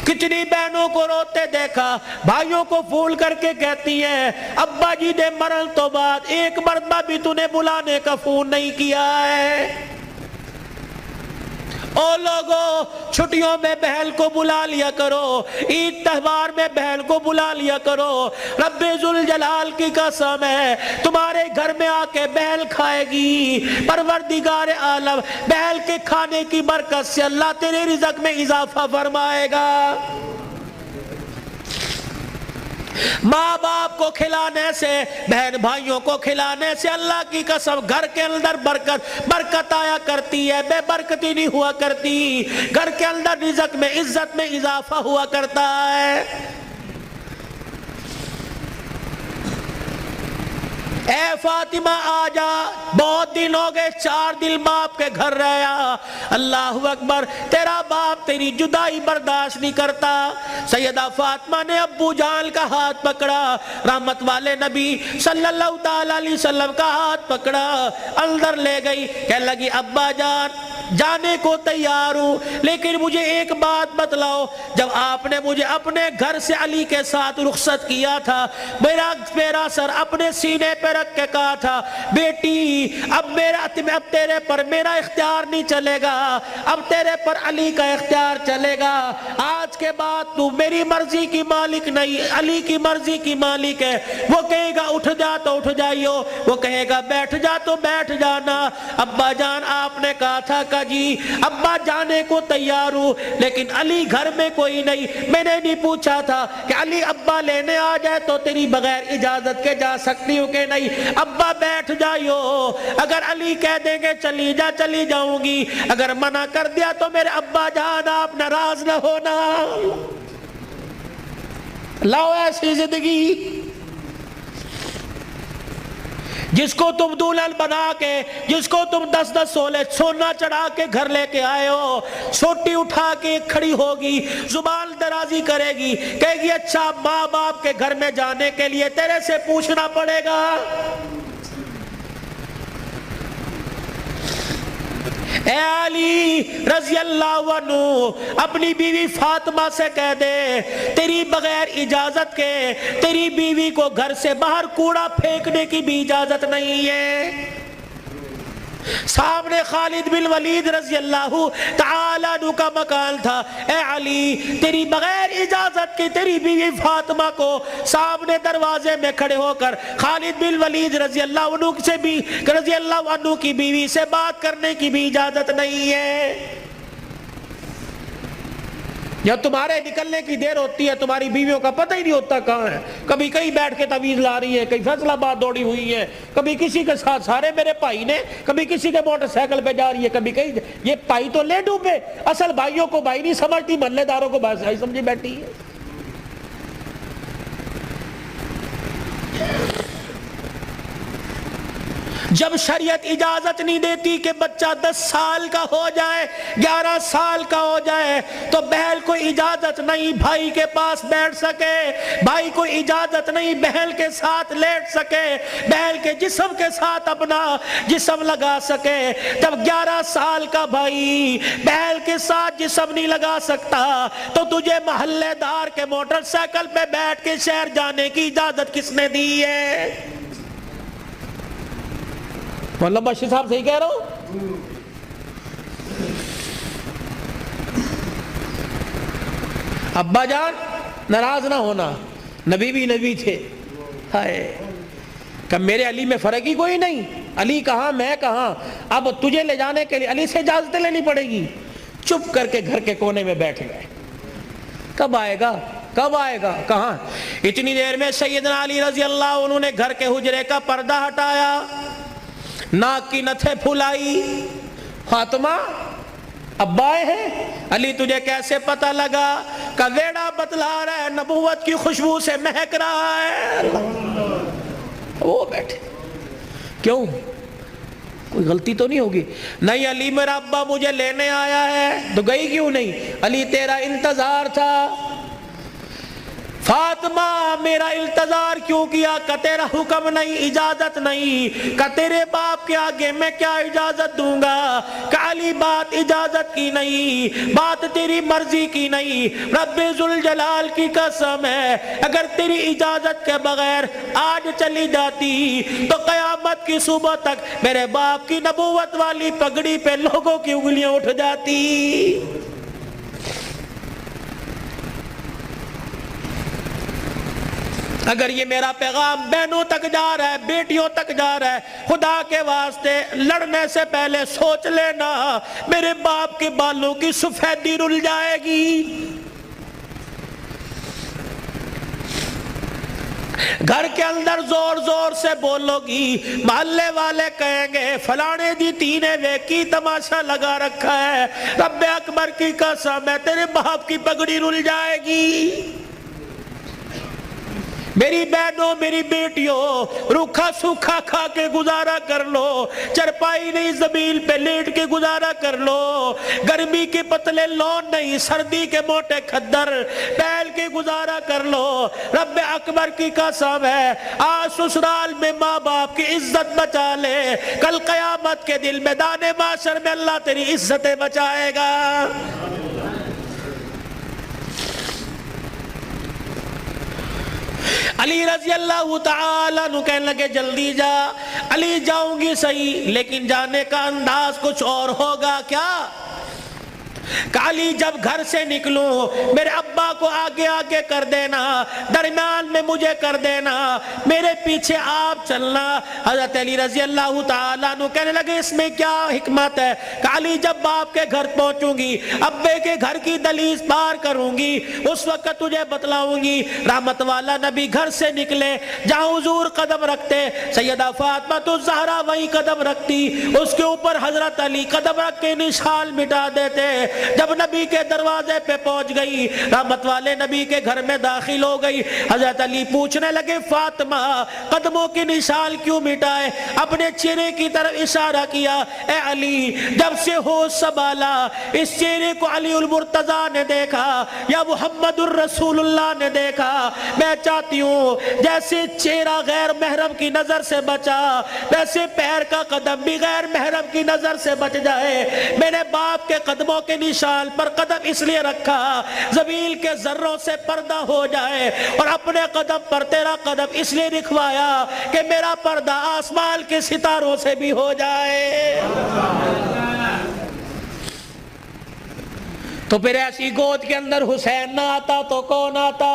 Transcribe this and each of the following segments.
کتنی بہنوں کو روتے دیکھا، بھائیوں کو پھول کر کے کہتی ہیں ابا جی نے مرن تو بعد ایک مرتبہ بھی تو نے بلانے کا فون نہیں کیا ہے۔ او لوگو چھٹیوں میں بہن کو بلا لیا کرو، عید تہوار میں بہن کو بلا لیا کرو۔ رب ذوالجلال کی قسم ہے تمہارے گھر میں آ کے بہن کھائے گی، پروردگار عالم بہن کے کھانے کی برکت سے اللہ تیرے رزق میں اضافہ فرمائے گا۔ ماں باپ کو کھلانے سے، بہن بھائیوں کو کھلانے سے اللہ کی قسم گھر کے اندر برکت آیا کرتی ہے، بے برکتی نہیں ہوا کرتی۔ گھر کے اندر رزق میں، عزت میں اضافہ ہوا کرتا ہے۔ اے فاطمہ آجا، بہت دن ہو گئے، 4 دن باپ کے گھر رہا۔ اللہ اکبر، تیرا باپ تیری جدائی برداشت نہیں کرتا۔ سیدہ فاطمہ نے ابو جان کا ہاتھ پکڑا، رحمت والے نبی صلی اللہ علیہ وسلم کا ہاتھ پکڑا، اندر لے گئی، کہنے لگی ابا جان جانے کو تیار ہوں، لیکن مجھے ایک بات بتلاؤ، جب آپ نے مجھے اپنے گھر سے علی کے ساتھ رخصت کیا تھا، میرا سر اپنے سینے پہ رکھ کے کہا تھا بیٹی اب تیرے پر میرا اختیار نہیں چلے گا، اب تیرے پر علی کا اختیار چلے گا۔ آج کے بعد تو میری مرضی کی مالک نہیں، علی کی مرضی کی مالک ہے۔ وہ کہے گا اٹھ جا تو اٹھ جائیو، وہ کہے گا بیٹھ جا تو بیٹھ جانا۔ ابا جان آپ نے کہا تھا کہ جی ابا جانے کو تیار ہوں، لیکن علی گھر میں کوئی نہیں، میں نے نہیں پوچھا تھا کہ علی ابا لینے آ جائے تو تیری بغیر اجازت کے جا سکتی ہوں کہ نہیں، ابا بیٹھ جائیو۔ اگر علی کہہ دیں گے چلی جا چلی جاؤں گی، اگر منع کر دیا تو میرے ابا جان آپ ناراض نہ ہونا۔ لاؤ ایسی زندگی جس کو تم دلہن بنا کے، جس کو تم 10 سولے سونا چڑھا کے گھر لے کے آئے ہو، سوٹی اٹھا کے کھڑی ہوگی، زبان درازی کرے گی، کہے گی اچھا ماں باپ کے گھر میں جانے کے لیے تیرے سے پوچھنا پڑے گا۔ اے علی رضی اللہ عنہ اپنی بیوی فاطمہ سے کہہ دے تیری بغیر اجازت کے تیری بیوی کو گھر سے باہر کوڑا پھینکنے کی بھی اجازت نہیں ہے۔ سامنے خالد بن ولید رضی اللہ تعالی عنہ کا مکان تھا۔ اے علی تیری بغیر اجازت کے تیری بیوی فاطمہ کو سامنے دروازے میں کھڑے ہو کر خالد بن ولید رضی اللہ عنہ کی بیوی سے بات کرنے کی بھی اجازت نہیں ہے۔ جب تمہارے نکلنے کی دیر ہوتی ہے تمہاری بیویوں کا پتہ ہی نہیں ہوتا کہاں ہے، کبھی کہیں بیٹھ کے تعویذ لا رہی ہے، کہیں فیصل آباد دوڑی ہوئی ہے، کبھی کسی کے ساتھ سارے میرے بھائی نے، کبھی کسی کے موٹر سائیکل پہ جا رہی ہے، کبھی کہیں یہ بھائی تو لے ڈوبے، اصل بھائیوں کو بھائی نہیں سمجھتی، محلے داروں کو بھائی سمجھی بیٹھی ہے۔ جب شریعت اجازت نہیں دیتی کہ بچہ 10 سال کا ہو جائے، 11 سال کا ہو جائے تو بہن کو اجازت نہیں بھائی کے پاس بیٹھ سکے، بھائی کو اجازت نہیں بہن کے ساتھ لیٹ سکے، بہن کے جسم کے ساتھ اپنا جسم لگا سکے۔ جب 11 سال کا بھائی بہن کے ساتھ جسم نہیں لگا سکتا تو تجھے محلے دار کے موٹر سائیکل پہ بیٹھ کے شہر جانے کی اجازت کس نے دی ہے؟ مولانا بشیر صاحب صحیح کہہ رہا ہوں؟ ابا جان ناراض نہ ہونا، نبی بھی نبی تھے، ہائے کہ میرے علی میں فرق ہی کوئی نہیں، علی کہاں میں کہاں، اب تجھے لے جانے کے لیے علی سے اجازت لینی پڑے گی۔ چپ کر کے گھر کے کونے میں بیٹھ گئے۔ کب آئے گا کب آئے گا کہاں؟ اتنی دیر میں سیدنا علی رضی اللہ عنہ نے گھر کے حجرے کا پردہ ہٹایا، ناک کی نتھے پھلائی۔ فاطمہ ابا آئے ہیں؟ علی تجھے کیسے پتہ لگا؟ کہ ویڑا بتلا رہا ہے، نبوت کی خوشبو سے مہک رہا ہے۔ وہ بیٹھے، کیوں کوئی غلطی تو نہیں ہوگی؟ نہیں علی میرا ابا مجھے لینے آیا ہے۔ تو گئی کیوں نہیں؟ علی تیرا انتظار تھا۔ فاطمہ میرا التظار کیوں کیا؟ کہ تیرا حکم نہیں، اجازت نہیں، کہ تیرے باپ کے آگے میں کیا اجازت دوں گا؟ کہ علی بات اجازت کی نہیں، بات تیری مرضی کی نہیں، رب ذوالجلال کی قسم ہے اگر تیری اجازت کے بغیر آج چلی جاتی تو قیامت کی صبح تک میرے باپ کی نبوت والی پگڑی پہ لوگوں کی انگلیاں اٹھ جاتی۔ اگر یہ میرا پیغام بہنوں تک جا رہا ہے، بیٹیوں تک جا رہا ہے، خدا کے واسطے لڑنے سے پہلے سوچ لینا میرے باپ کے بالوں کی سفیدی رل جائے گی۔ گھر کے اندر زور زور سے بولو گی، محلے والے کہیں گے فلانے دی تھی نے ویکی تماشا لگا رکھا ہے، رب اکبر کی قسم ہے تیرے باپ کی پگڑی رل جائے گی۔ میری بہنوں میری بیٹیوں روکھا سوکھا کھا کے گزارا کر لو، چرپائی نہیں زمین پہ لیٹ کے گزارا کر لو، گرمی کے پتلے لون نہیں سردی کے موٹے کھدر پہل کے گزارا کر لو۔ رب اکبر کی قسم ہے آج سسرال میں ماں باپ کی عزت بچا لے، کل قیامت کے دل میدان محشر میں اللہ تیری عزتیں بچائے گا۔ علی رضی اللہ تعالیٰ عنہ کہنے لگے جلدی جا۔ علی جاؤں گی صحیح لیکن جانے کا انداز کچھ اور ہوگا کیا؟ کہ علی جب گھر سے نکلوں میرے ابا کو آگے آگے کر دینا، درمیان میں مجھے کر دینا، میرے پیچھے آپ چلنا۔ حضرت علی رضی اللہ تعالیٰ عنہ کہنے لگے اس میں کیا حکمت ہے؟ کہ علی جب باپ کے گھر پہنچوں گی، ابے کے گھر کی دہلیز پار کروں گی، اس وقت تجھے بتلاؤں گی۔ رحمت والا نبی گھر سے نکلے، جہاں حضور قدم رکھتے سیدہ فاطمہ الزہرا وہیں قدم رکھتی، اس کے اوپر حضرت علی قدم رکھ کے نشان مٹا دیتے۔ جب نبی کے دروازے پہ پہنچ گئی، رحمت والے نبی کے گھر میں داخل ہو گئی، حضرت علی پوچھنے لگے فاطمہ قدموں کی نشان کیوں مٹائے؟ اپنے چہرے کی طرف اشارہ کیا، اے علی جب سے ہوش سنبھالا اس چہرے کو علی المرتضیٰ نے دیکھا یا محمد الرسول اللہ نے دیکھا، میں چاہتی ہوں جیسے چہرہ غیر محرم کی نظر سے بچا ویسے پیر کا قدم بھی غیر محرم کی نظر سے بچ جائے۔ میرے باپ کے قدموں کے نشان پر قدم اس لیے رکھا زمین کے ذروں سے پردہ ہو جائے، اور اپنے قدم پر تیرا قدم اس لیے رکھوایا کہ میرا پردہ آسمان کے ستاروں سے بھی ہو جائے۔ تو پھر ایسی گود کے اندر حسین نہ آتا تو کون آتا؟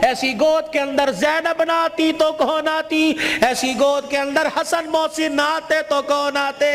ایسی گود کے اندر زینب نہ آتی تو کون آتی؟ ایسی گود کے اندر حسن محسن نہ آتے تو کون آتے؟